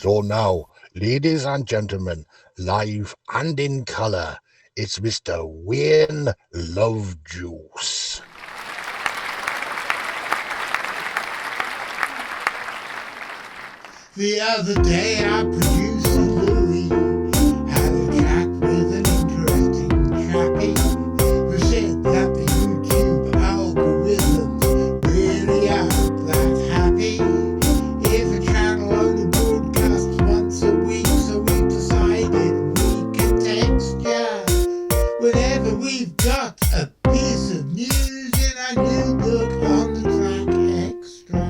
So now, ladies and gentlemen, live and in colour, it's Mr. Wayne Lovejuice. The other day I produced a Louis, had a chat with an interesting chappie who said that the YouTube algorithms really aren't that happy. If a channel only broadcasts once a week, so we decided we could text ya whenever we've got a piece of news in our new book on the track extra.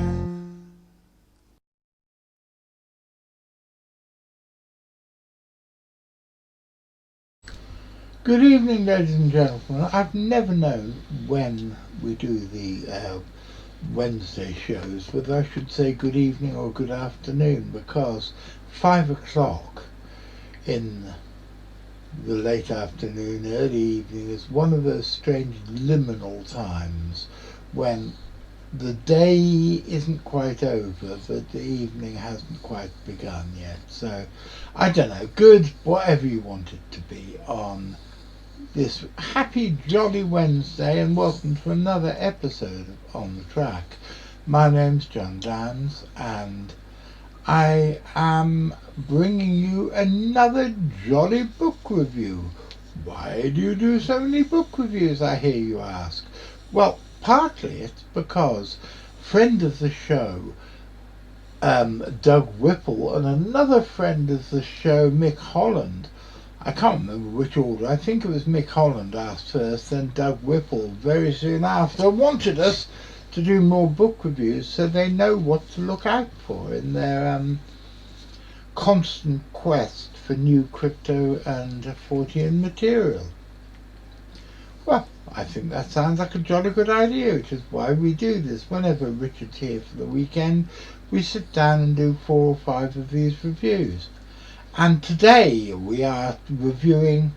Good evening, ladies and gentlemen. I've never known when we do the Wednesday shows whether I should say good evening or good afternoon, because 5 o'clock in the late afternoon, early evening is one of those strange liminal times when the day isn't quite over but the evening hasn't quite begun yet. So I don't know, good, whatever you want it to be on this happy jolly Wednesday, and welcome to another episode of On the Track. My name's John Dans and I am bringing you another jolly book review. Why do you do so many book reviews, I hear you ask? Well, partly it's because friend of the show Doug Whipple and another friend of the show, Mick Holland, I can't remember which order, I think it was Mick Holland asked first, then Doug Whipple very soon after, wanted us to do more book reviews so they know what to look out for in their constant quest for new crypto and Fortean material. Well, I think that sounds like a jolly good idea, which is why we do this. Whenever Richard's here for the weekend, we sit down and do 4 or 5 of these reviews. And today we are reviewing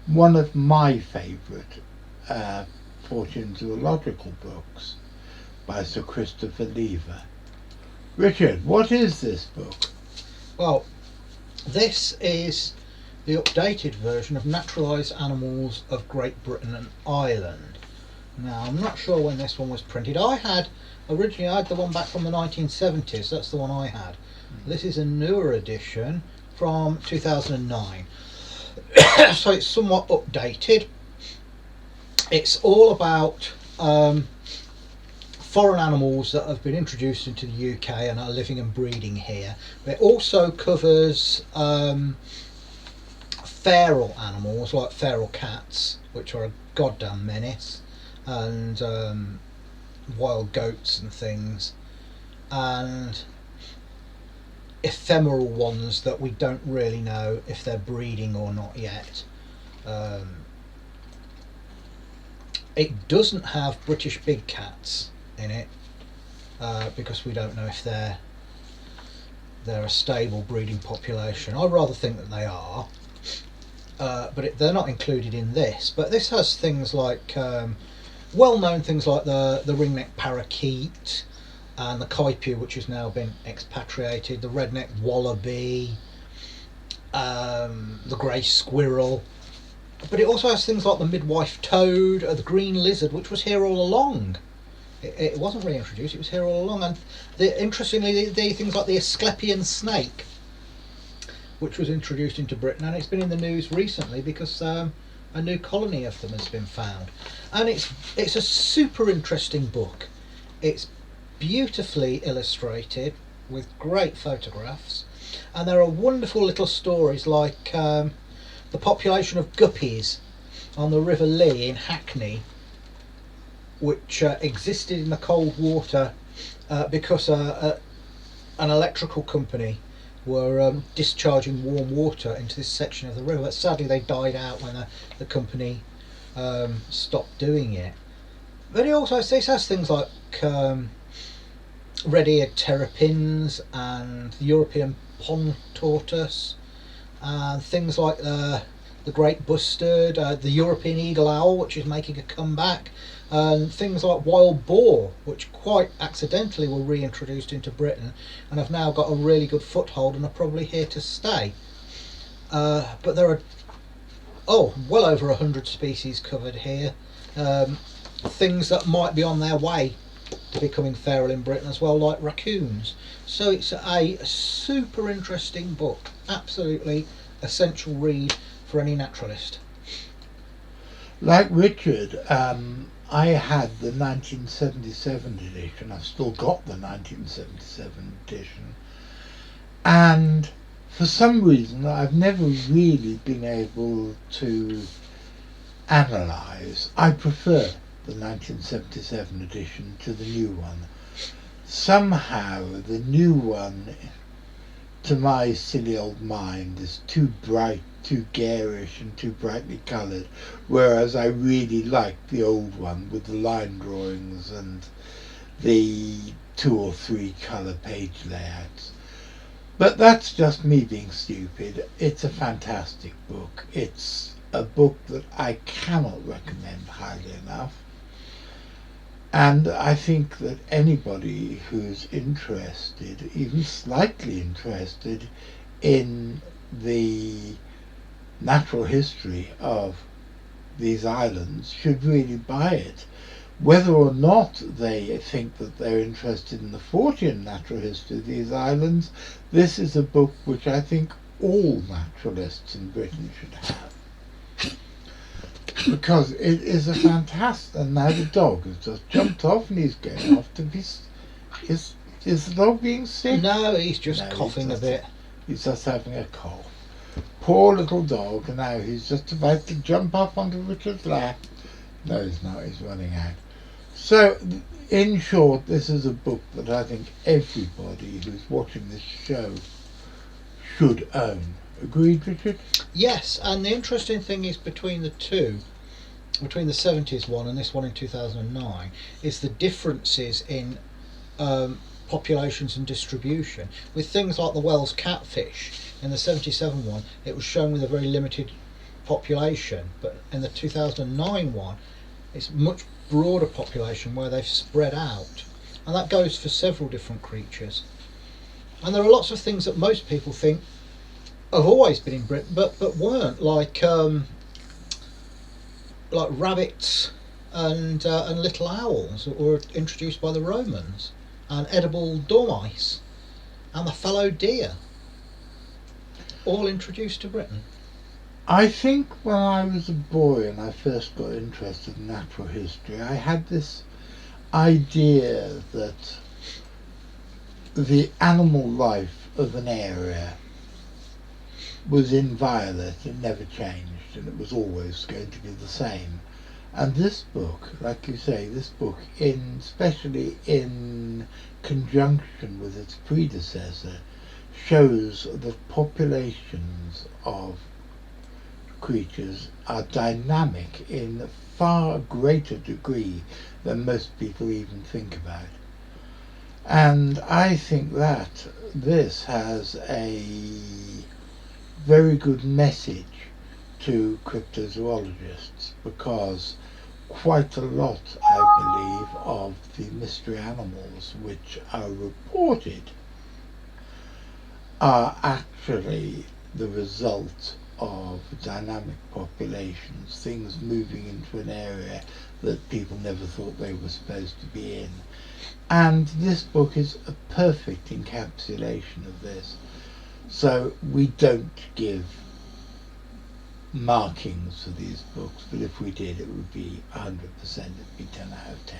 one of my favourite Fortean zoological books by Sir Christopher Lever. Richard, what is this book? Well, this is the updated version of Naturalised Animals of Great Britain and Ireland. Now, I'm not sure when this one was printed. Originally I had the one back from the 1970s, that's the one I had. This is a newer edition from 2009. So it's somewhat updated. It's all about foreign animals that have been introduced into the UK and are living and breeding here. It also covers feral animals like feral cats, which are a goddamn menace, and wild goats and things, and ephemeral ones that we don't really know if they're breeding or not yet. It doesn't have British big cats in it because we don't know if they're a stable breeding population. I rather think that they are, but they're not included in this. But this has things like well-known things like the ringneck parakeet and the kaipu, which has now been expatriated, the redneck wallaby, the grey squirrel. But it also has things like the midwife toad, or the green lizard, which was here all along. It wasn't reintroduced, it was here all along. And interestingly, the things like the Asclepian snake, which was introduced into Britain, and it's been in the news recently because a new colony of them has been found. And it's a super interesting book. It's beautifully illustrated with great photographs, and there are wonderful little stories like the population of guppies on the River Lee in Hackney, which existed in the cold water because an electrical company were discharging warm water into this section of the river. But sadly they died out when the company stopped doing it. But this has things like red-eared terrapins and the European pond tortoise, and things like the the great bustard, the European eagle owl, which is making a comeback, and things like wild boar, which quite accidentally were reintroduced into Britain and have now got a really good foothold and are probably here to stay. But there are well over 100 species covered here. Things that might be on their way to becoming feral in Britain as well, like raccoons. So it's a super interesting book, absolutely essential read for any naturalist. Like Richard, I had the 1977 edition. I've still got the 1977 edition, and for some reason I've never really been able to analyse. I prefer the 1977 edition to the new one. Somehow the new one, to my silly old mind, is too bright, too garish and too brightly coloured, whereas I really like the old one with the line drawings and the 2 or 3 colour page layouts. But that's just me being stupid. It's a fantastic book. It's a book that I cannot recommend highly enough. And I think that anybody who's interested, even slightly interested, in the natural history of these islands should really buy it. Whether or not they think that they're interested in the Fortean natural history of these islands, this is a book which I think all naturalists in Britain should have. Because it is a fantastic... And now the dog has just jumped off and he's going off to be... Is the dog being sick? No, he's just coughing a bit. He's just having a cough. Poor little dog, and now he's just about to jump up onto Richard's lap. No, he's not, he's running out. So, in short, this is a book that I think everybody who's watching this show should own. Agreed, Richard? Yes, and the interesting thing is between the two, between the 70s one and this one in 2009, is the differences in populations and distribution. With things like the Wells catfish, in the 77 one, it was shown with a very limited population, but in the 2009 one, it's much broader population where they've spread out. And that goes for several different creatures. And there are lots of things that most people think have always been in Britain, but weren't, like rabbits and little owls that were introduced by the Romans, and edible dormice, and the fallow deer, all introduced to Britain. I think when I was a boy and I first got interested in natural history, I had this idea that the animal life of an area was inviolate, it never changed, and it was always going to be the same. And this book, like you say, this book, especially in conjunction with its predecessor, shows that populations of creatures are dynamic in a far greater degree than most people even think about. And I think that this has a very good message to cryptozoologists, because quite a lot, I believe, of the mystery animals which are reported are actually the result of dynamic populations, things moving into an area that people never thought they were supposed to be in. And this book is a perfect encapsulation of this. So we don't give markings for these books, but if we did, it would be 100%, it'd be 10 out of 10.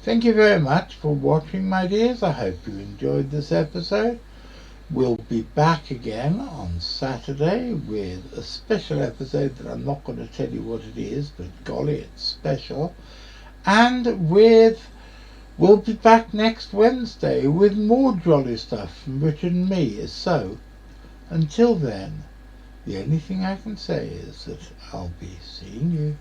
Thank you very much for watching, my dears. I hope you enjoyed this episode. We'll be back again on Saturday with a special episode that I'm not going to tell you what it is, but golly, it's special. And we'll be back next Wednesday with more jolly stuff from Richard and me. So, until then, the only thing I can say is that I'll be seeing you.